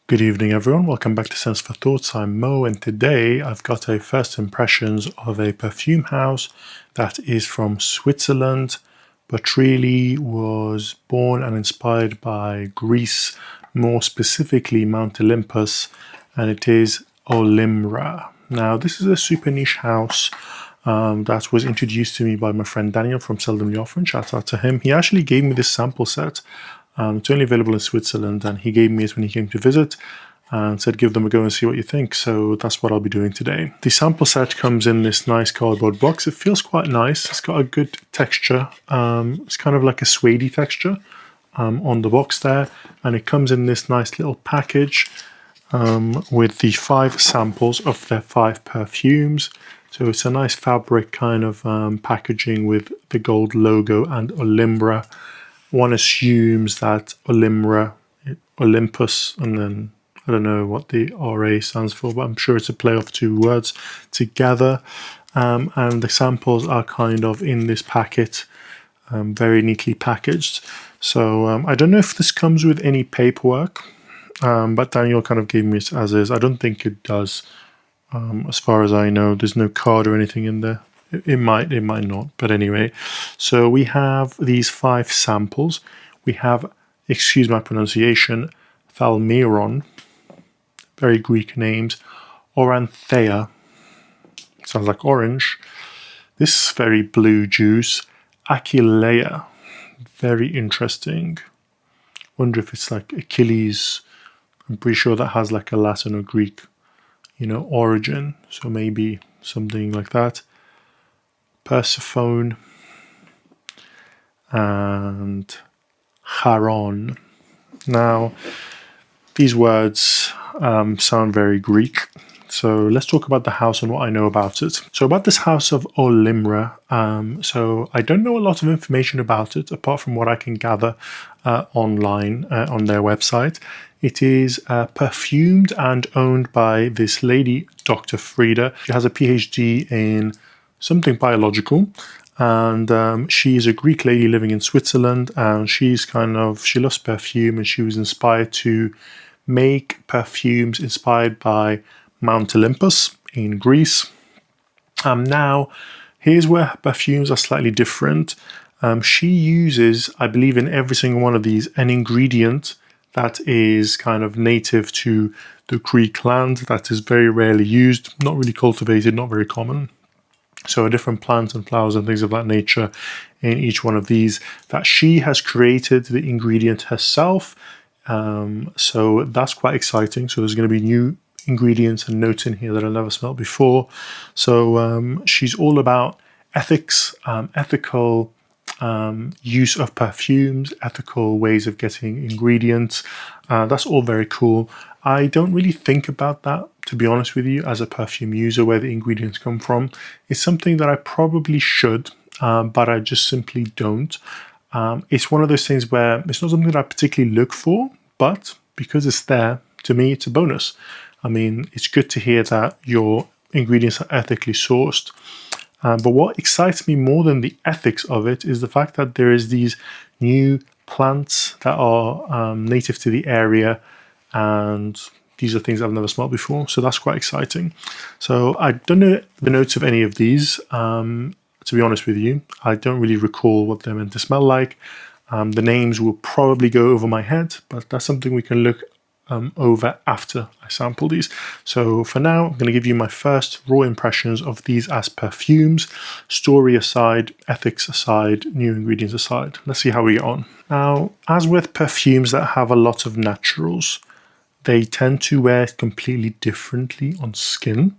Good evening, everyone. Welcome back to Sense for Thoughts. I'm Mo, and today I've got a first impressions of a perfume house that is from Switzerland, but really was born and inspired by Greece, more specifically Mount Olympus, and it is Olymra. Now, this is a super niche house that was introduced to me by my friend Daniel from Seldomly Often. Shout out to him. He actually gave me this sample set. It's only available in Switzerland, and he gave me it when he came to visit and said give them a go and see what you think. So that's what I'll be doing today. The sample set comes in this nice cardboard box. It feels quite nice. It's got a good texture. It's kind of like a suede texture on the box there, and it comes in this nice little package with the 5 samples of their 5 perfumes. So it's a nice fabric kind of packaging with the gold logo and Olymra. One assumes that Olympus, and then I don't know what the RA stands for, but I'm sure it's a play of 2 words together. And the samples are kind of in this packet, very neatly packaged. So I don't know if this comes with any paperwork, but Daniel kind of gave me it as is. I don't think it does. As far as I know, there's no card or anything in there. It might not, but anyway. So we have these 5 samples. We have, excuse my pronunciation, Thalmyron, very Greek names, Oreanthea, sounds like orange. This very blue juice, Achillea, very interesting. Wonder if it's like Achilles. I'm pretty sure that has like a Latin or Greek, origin. So maybe something like that. Persephone and Kharon. Now, these words sound very Greek. So let's talk about the house and what I know about it. So about this house of Olymra, so I don't know a lot of information about it apart from what I can gather online on their website. It is perfumed and owned by this lady, Dr. Frida. She has a PhD in something biological, and she is a Greek lady living in Switzerland, and she loves perfume, and she was inspired to make perfumes inspired by Mount Olympus in Greece. Now, here's where her perfumes are slightly different. She uses, I believe, in every single one of these, an ingredient that is kind of native to the Greek land, that is very rarely used, not really cultivated, not very common. So different plants and flowers and things of that nature in each one of these, that she has created the ingredient herself. So that's quite exciting. So there's going to be new ingredients and notes in here that I've never smelled before. So she's all about ethics, ethical use of perfumes, ethical ways of getting ingredients. That's all very cool. I don't really think about that, to be honest with you, as a perfume user, where the ingredients come from. It's something that I probably should, but I just simply don't. It's one of those things where it's not something that I particularly look for, but because it's there, to me, it's a bonus. I mean, it's good to hear that your ingredients are ethically sourced. But what excites me more than the ethics of it is the fact that there is these new plants that are native to the area, and these are things I've never smelled before. So that's quite exciting. So I don't know the notes of any of these, to be honest with you. I don't really recall what they're meant to smell like. The names will probably go over my head, but that's something we can look over after I sample these. So for now, I'm going to give you my first raw impressions of these as perfumes, story aside, ethics aside, new ingredients aside. Let's see how we get on. Now, as with perfumes that have a lot of naturals, they tend to wear completely differently on skin.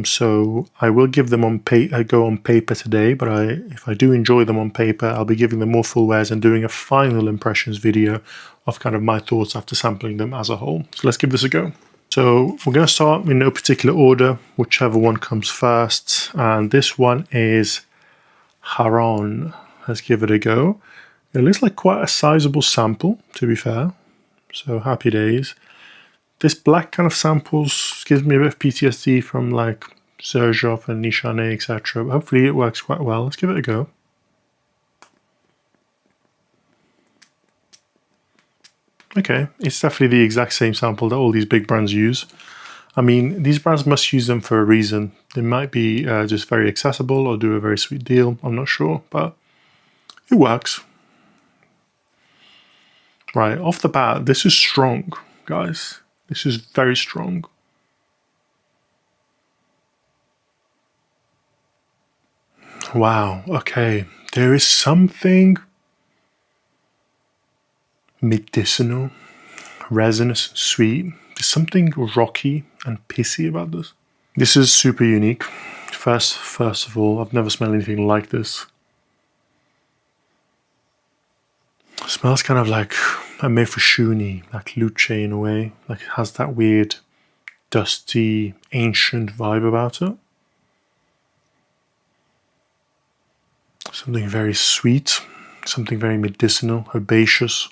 So I will give them go on paper today, but if I do enjoy them on paper, I'll be giving them more full wears and doing a final impressions video of kind of my thoughts after sampling them as a whole. So let's give this a go. So we're going to start in no particular order, whichever one comes first. And this one is Kharon. Let's give it a go. It looks like quite a sizable sample, to be fair. So happy days. This black kind of samples gives me a bit of PTSD from like Serjoff and Nishane, etc. But hopefully it works quite well. Let's give it a go. Okay, it's definitely the exact same sample that all these big brands use. I mean, these brands must use them for a reason. They might be just very accessible or do a very sweet deal. I'm not sure, but it works. Right, off the bat, this is strong, guys. This is very strong. Wow, okay. There is something medicinal, resinous, sweet. There's something rocky and pissy about this. This is super unique. First of all, I've never smelled anything like this. It smells kind of like a mefreshuni, like luce in a way. Like it has that weird, dusty, ancient vibe about it. Something very sweet, something very medicinal, herbaceous.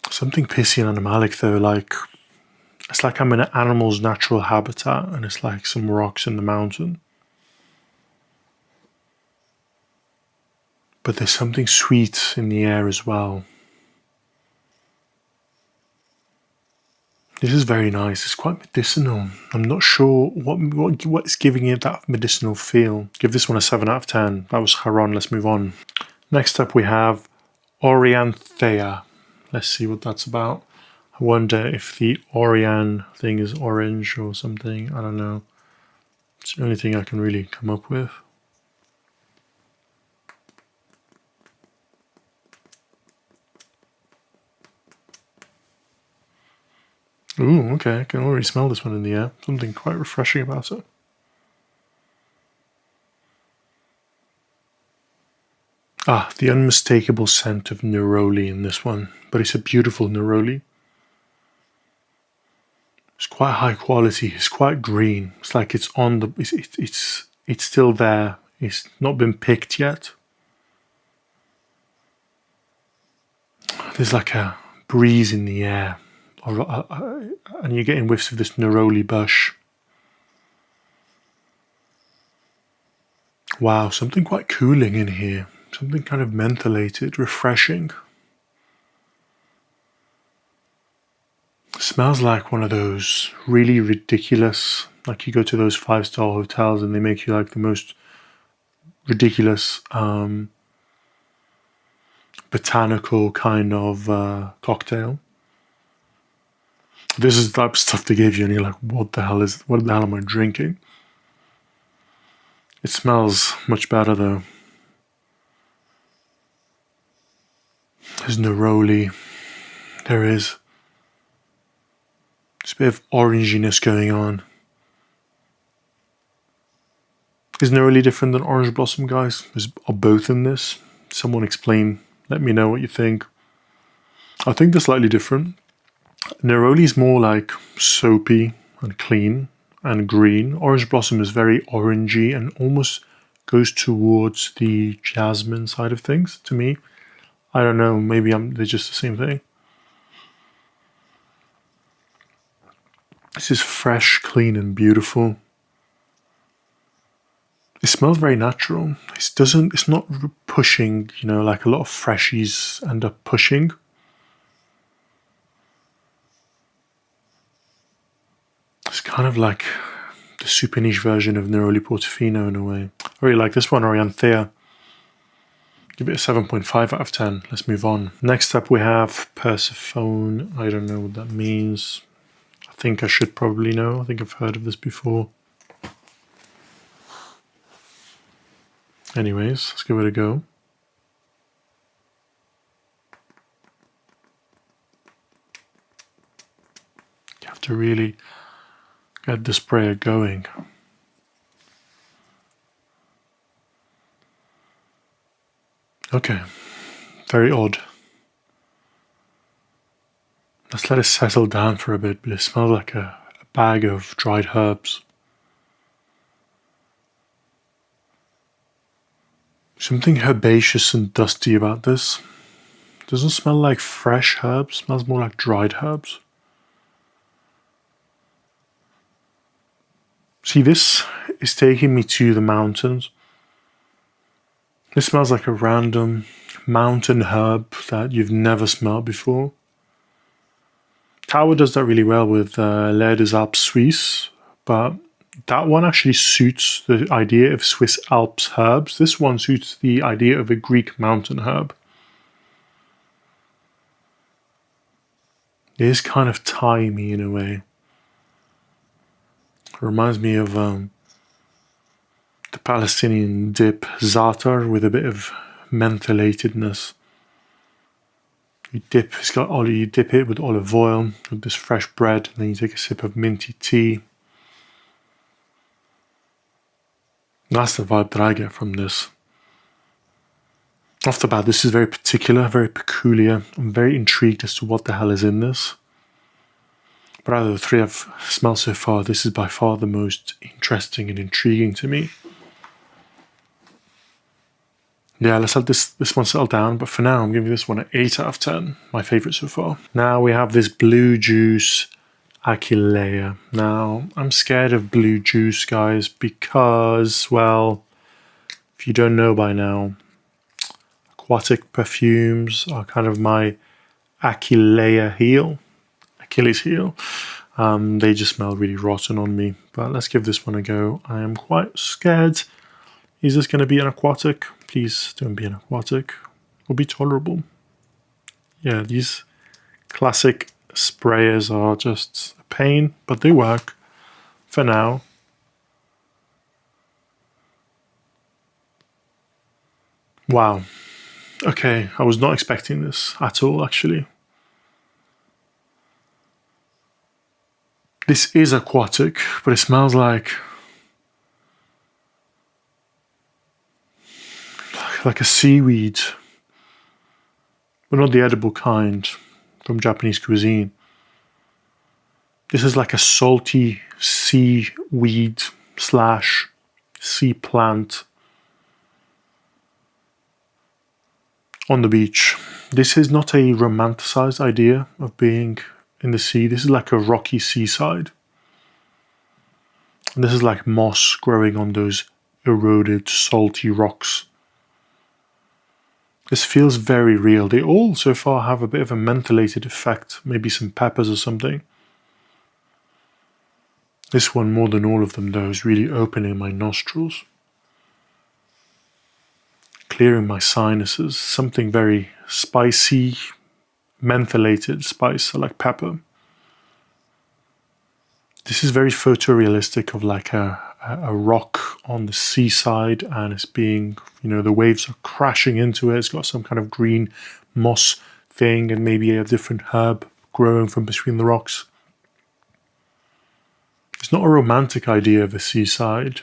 Something pissy and animalic though, like it's like I'm in an animal's natural habitat and it's like some rocks in the mountain. But there's something sweet in the air as well. This is very nice. It's quite medicinal. I'm not sure what's giving it that medicinal feel. Give this one a 7 out of 10. That was Kharon. Let's move on. Next up we have Oreanthea. Let's see what that's about. I wonder if the Orian thing is orange or something. I don't know. It's the only thing I can really come up with. Ooh, okay, I can already smell this one in the air. Something quite refreshing about it. Ah, the unmistakable scent of neroli in this one, but it's a beautiful neroli. It's quite high quality. It's quite green. It's like it's on the. It's still there. It's not been picked yet. There's like a breeze in the air, and you're getting whiffs of this neroli bush. Wow, something quite cooling in here. Something kind of mentholated, refreshing. Smells like one of those really ridiculous, like you go to those 5-star hotels and they make you like the most ridiculous botanical kind of cocktail. This is the type of stuff they gave you and you're like, what the hell am I drinking? It smells much better though. There's neroli. There is. There's a bit of oranginess going on. Is neroli different than orange blossom, guys? Are both in this? Someone explain. Let me know what you think. I think they're slightly different. Neroli is more like soapy and clean and green. Orange blossom is very orangey and almost goes towards the jasmine side of things to me. I don't know, maybe they're just the same thing. This is fresh, clean and beautiful. It smells very natural. It's not pushing, like a lot of freshies end up pushing. It's kind of like the super niche version of Neroli Portofino in a way. I really like this one, Oreanthea. Give it a 7.5 out of 10. Let's move on. Next up we have Persephone. I don't know what that means. I think I should probably know. I think I've heard of this before. Anyways, let's give it a go. You have to really get the sprayer going. Okay, very odd. Let's let it settle down for a bit, but it smells like a bag of dried herbs. Something herbaceous and dusty about this. It doesn't smell like fresh herbs, it smells more like dried herbs. See, this is taking me to the mountains. This smells like a random mountain herb that you've never smelled before. Tower does that really well with L'air des Alpes Suisses, but that one actually suits the idea of Swiss Alps herbs. This one suits the idea of a Greek mountain herb. It is kind of thymy in a way. It reminds me of the Palestinian dip za'atar with a bit of mentholatedness. You dip it with olive oil, with this fresh bread, and then you take a sip of minty tea. That's the vibe that I get from this. Off the bat, this is very particular, very peculiar. I'm very intrigued as to what the hell is in this. But out of the three I've smelled so far, this is by far the most interesting and intriguing to me. Yeah, let's let this one settle down, but for now I'm giving this one an 8 out of 10, my favourite so far. Now we have this blue juice Achillea. Now, I'm scared of blue juice, guys, because, well, if you don't know by now, aquatic perfumes are kind of my Achillea heel, Achilles heel. They just smell really rotten on me, but let's give this one a go. I am quite scared. Is this going to be an aquatic? Please don't be an aquatic. It'll be tolerable. Yeah, these classic sprayers are just a pain, but they work for now. Wow. Okay, I was not expecting this at all, actually. This is aquatic, but it smells like a seaweed, but not the edible kind from Japanese cuisine. This is like a salty seaweed / sea plant on the beach. This is not a romanticized idea of being in the sea. This is like a rocky seaside. And this is like moss growing on those eroded salty rocks. This feels very real. They all so far have a bit of a mentholated effect, maybe some peppers or something. This one, more than all of them though, is really opening my nostrils. Clearing my sinuses. Something very spicy, mentholated spice, like pepper. This is very photorealistic of like a rock on the seaside, and it's being, the waves are crashing into it. It's got some kind of green moss thing and maybe a different herb growing from between the rocks. It's not a romantic idea of the seaside,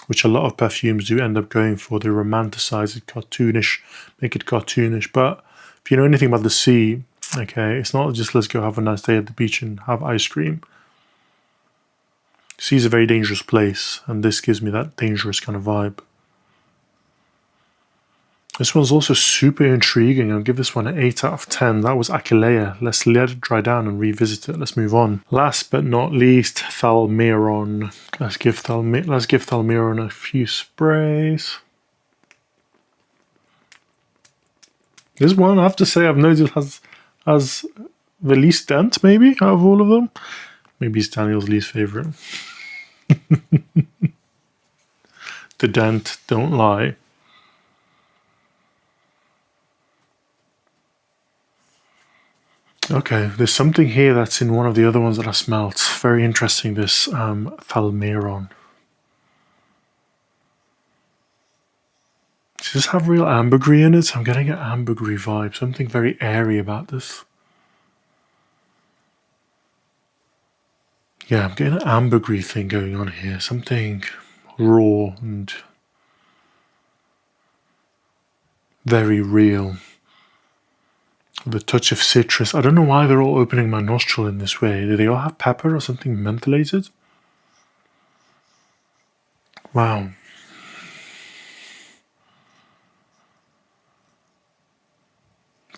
which a lot of perfumes do end up going for. They romanticize it, make it cartoonish. But if you know anything about the sea, okay, it's not just let's go have a nice day at the beach and have ice cream. Sea is a very dangerous place, and this gives me that dangerous kind of vibe. This one's also super intriguing. I'll give this one an 8 out of 10. That was Achillea. Let's let it dry down and revisit it. Let's move on. Last but not least, Thalmyron. Let's give Thalmyron a few sprays. This one, I have to say, I've noticed has the least dent, maybe, out of all of them. Maybe it's Daniel's least favorite. The dent, don't lie. Okay, there's something here that's in one of the other ones that I smelled. It's very interesting, this Thalmyron. Does this have real ambergris in it? I'm getting an ambergris vibe, something very airy about this. Yeah, I'm getting an ambergris thing going on here, something raw and very real. The touch of citrus. I don't know why they're all opening my nostril in this way. Do they all have pepper or something mentholated? Wow.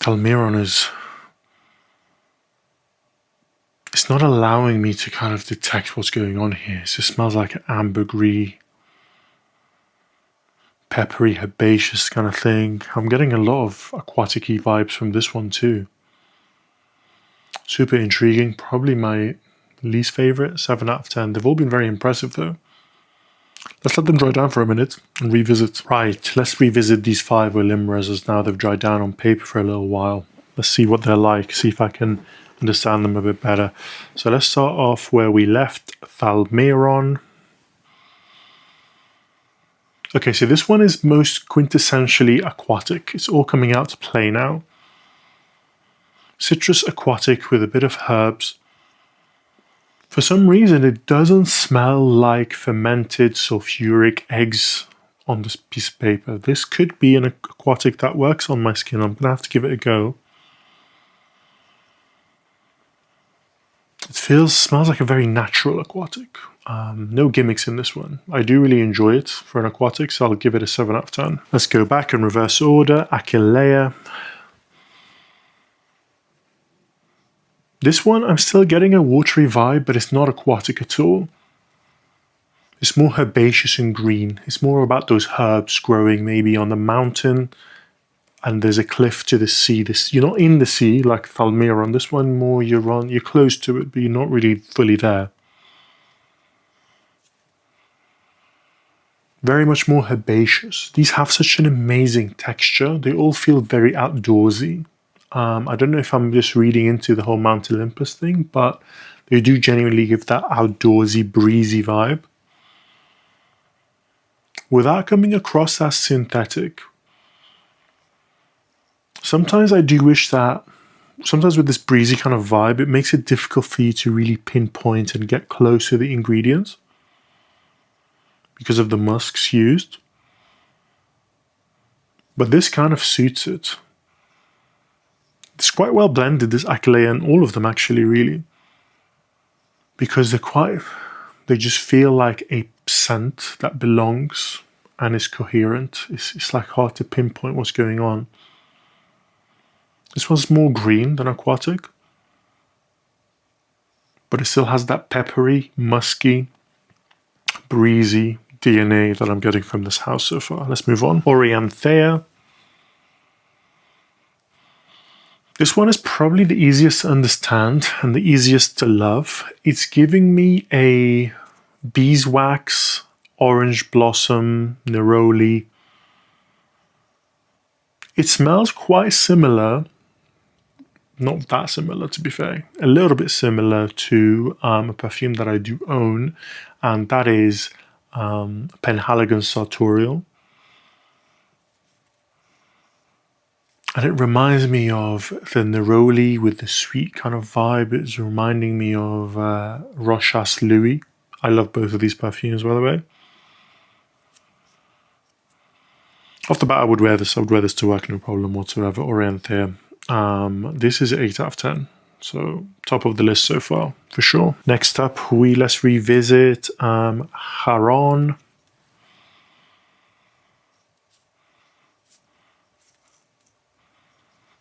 Thalmyron is... It's not allowing me to kind of detect what's going on here. It just smells like ambergris. peppery, herbaceous kind of thing. I'm getting a lot of aquatic-y vibes from this one too. Super intriguing, probably my least favorite, 7 out of 10. They've all been very impressive though. Let's let them dry down for a minute and revisit. Right, let's revisit these 5 Olymras as now they've dried down on paper for a little while. Let's see what they're like, see if I can understand them a bit better. So let's start off where we left, Thalmyron. Okay, so this one is most quintessentially aquatic. It's all coming out to play now. Citrus aquatic with a bit of herbs. For some reason, it doesn't smell like fermented sulfuric eggs on this piece of paper. This could be an aquatic that works on my skin. I'm going to have to give it a go. It smells like a very natural aquatic. No gimmicks in this one. I do really enjoy it for an aquatic, so I'll give it a 7 out of 10. Let's go back in reverse order. Achillea. This one, I'm still getting a watery vibe, but it's not aquatic at all. It's more herbaceous and green. It's more about those herbs growing maybe on the mountain, and there's a cliff to the sea. You're not in the sea like Thalmyron. This one more you're close to it, but you're not really fully there. Very much more herbaceous. These have such an amazing texture. They all feel very outdoorsy. I don't know if I'm just reading into the whole Mount Olympus thing, but they do genuinely give that outdoorsy, breezy vibe without coming across as synthetic. Sometimes I do wish that, sometimes with this breezy kind of vibe, it makes it difficult for you to really pinpoint and get close to the ingredients because of the musks used. But this kind of suits it. It's quite well blended, this Achillea, and all of them actually, really. Because they just feel like a scent that belongs and is coherent. It's like hard to pinpoint what's going on. This one's more green than aquatic, but it still has that peppery, musky, breezy DNA that I'm getting from this house so far. Let's move on. Oreanthea. This one is probably the easiest to understand and the easiest to love. It's giving me a beeswax, orange blossom, neroli. It smells quite similar, not that similar to be fair, a little bit similar to a perfume that I do own, and that is Penhaligon Sartorial. And it reminds me of the neroli with the sweet kind of vibe. It's reminding me of Rochas Louis. I love both of these perfumes, by the way. Off the bat, I would wear this to work, no problem whatsoever. Oreanthea. This is 8 out of 10. So top of the list so far, for sure. Next up, let's revisit Kharon.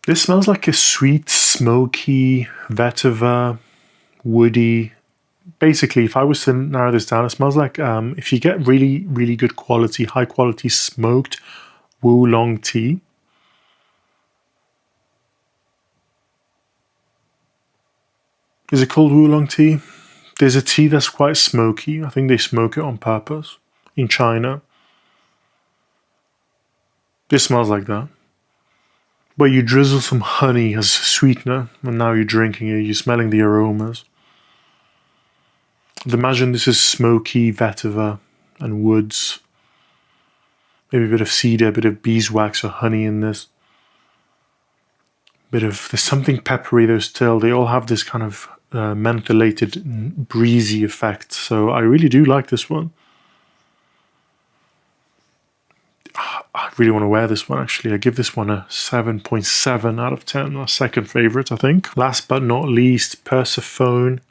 This smells like a sweet, smoky, vetiver, woody. Basically, if I was to narrow this down, it smells like if you get really, really good quality, high quality smoked oolong tea. Is it called oolong tea? There's a tea that's quite smoky. I think they smoke it on purpose in China. This smells like that. But you drizzle some honey as a sweetener, and now you're drinking it, you're smelling the aromas. Imagine this is smoky vetiver and woods. Maybe a bit of cedar, a bit of beeswax or honey in this. There's something peppery though still. They all have this kind of mentholated, breezy effect. So I really do like this one. I really want to wear this one actually. I give this one a 7.7 out of 10. My second favorite, I think. Last but not least, Persephone.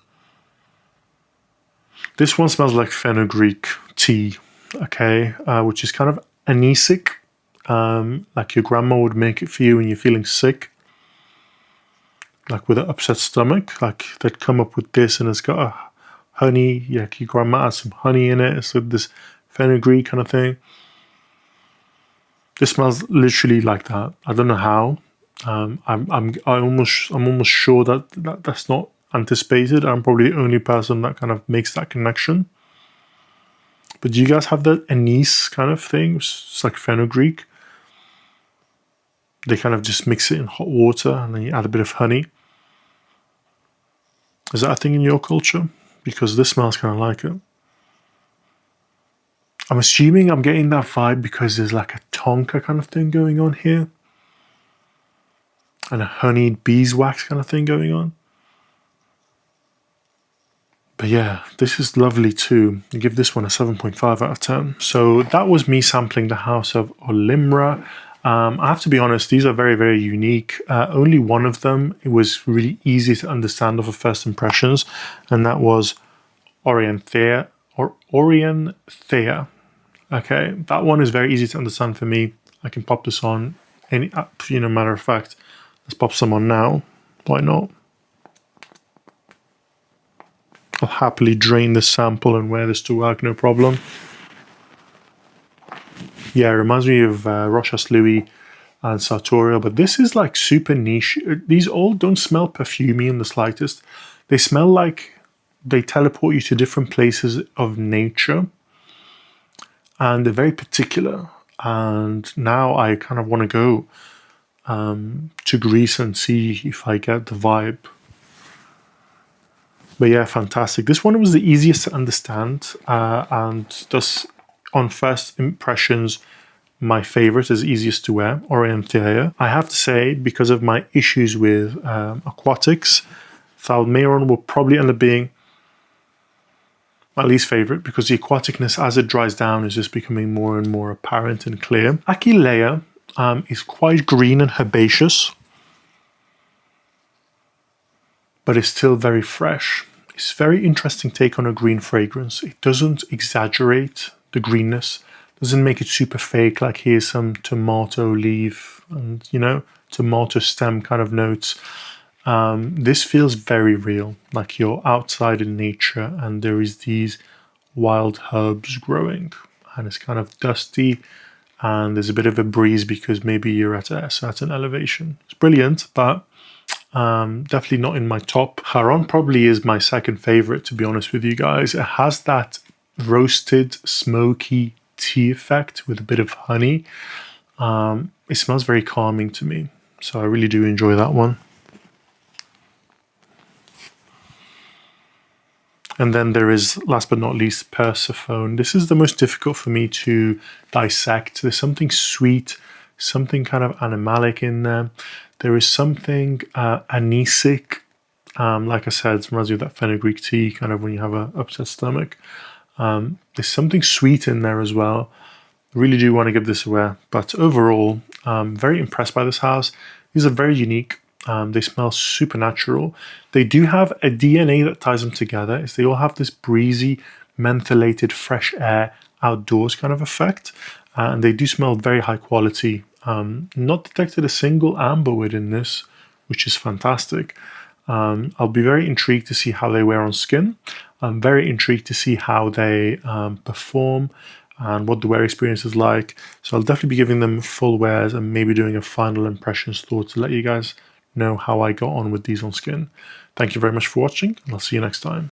This one smells like fenugreek tea, okay, which is kind of anisic, like your grandma would make it for you when you're feeling sick, like with an upset stomach. Like they'd come up with this, and it's got a honey. Yeah, your grandma has some honey in it. So this fenugreek kind of thing. This smells literally like that. I don't know how. I'm almost sure that's not anticipated. I'm probably the only person that kind of makes that connection. But do you guys have that anise kind of thing? It's like fenugreek. They kind of just mix it in hot water and then you add a bit of honey. Is that a thing in your culture? Because this smells kind of like it. I'm assuming I'm getting that vibe because there's like a tonka kind of thing going on here. And a honeyed beeswax kind of thing going on. But yeah, this is lovely too. I give this one a 7.5 out of 10. So that was me sampling the house of Olymra. I have to be honest, these are very, very unique. Only one of them, it was really easy to understand off of first impressions, and that was Oreanthea, or Oreanthea. Okay, that one is very easy to understand for me. I can pop this on any, matter of fact, let's pop some on now. Why not? I'll happily drain this sample and wear this to work, no problem. Yeah, it reminds me of Rochas Louis and Sartorial, but this is like super niche. These all don't smell perfumey in the slightest. They smell like they teleport you to different places of nature. And they're very particular. And now I kind of want to go to Greece and see if I get the vibe. But yeah, fantastic. This one was the easiest to understand, and thus, on first impressions, my favorite is easiest to wear, Oreanthea. I have to say, because of my issues with aquatics, Thalmyron will probably end up being my least favorite, because the aquaticness as it dries down is just becoming more and more apparent and clear. Achillea is quite green and herbaceous, but it's still very fresh. It's a very interesting take on a green fragrance. It doesn't exaggerate the greenness, doesn't make it super fake, like here's some tomato leaf and, tomato stem kind of notes. This feels very real, like you're outside in nature and there is these wild herbs growing and it's kind of dusty and there's a bit of a breeze because maybe you're at a certain elevation. It's brilliant, but definitely not in my top. Kharon probably is my second favorite, to be honest with you guys. It has that roasted, smoky tea effect with a bit of honey. It smells very calming to me, so I really do enjoy that one. And then there is, last but not least, Persephone. This is the most difficult for me to dissect. There's something sweet, something kind of animalic in there. There is something anisic. Like I said, it reminds me of that fenugreek tea, kind of when you have an upset stomach. There's something sweet in there as well. I really do want to give this away. But overall, I'm very impressed by this house. These are very unique. They smell supernatural. They do have a DNA that ties them together. Is they all have this breezy, mentholated, fresh air, outdoors kind of effect. And they do smell very high quality. Not detected a single amberwood in this, which is fantastic. I'll be very intrigued to see how they wear on skin. I'm very intrigued to see how they perform and what the wear experience is like. So I'll definitely be giving them full wears and maybe doing a final impressions tour to let you guys know how I got on with these on skin. Thank you very much for watching, and I'll see you next time.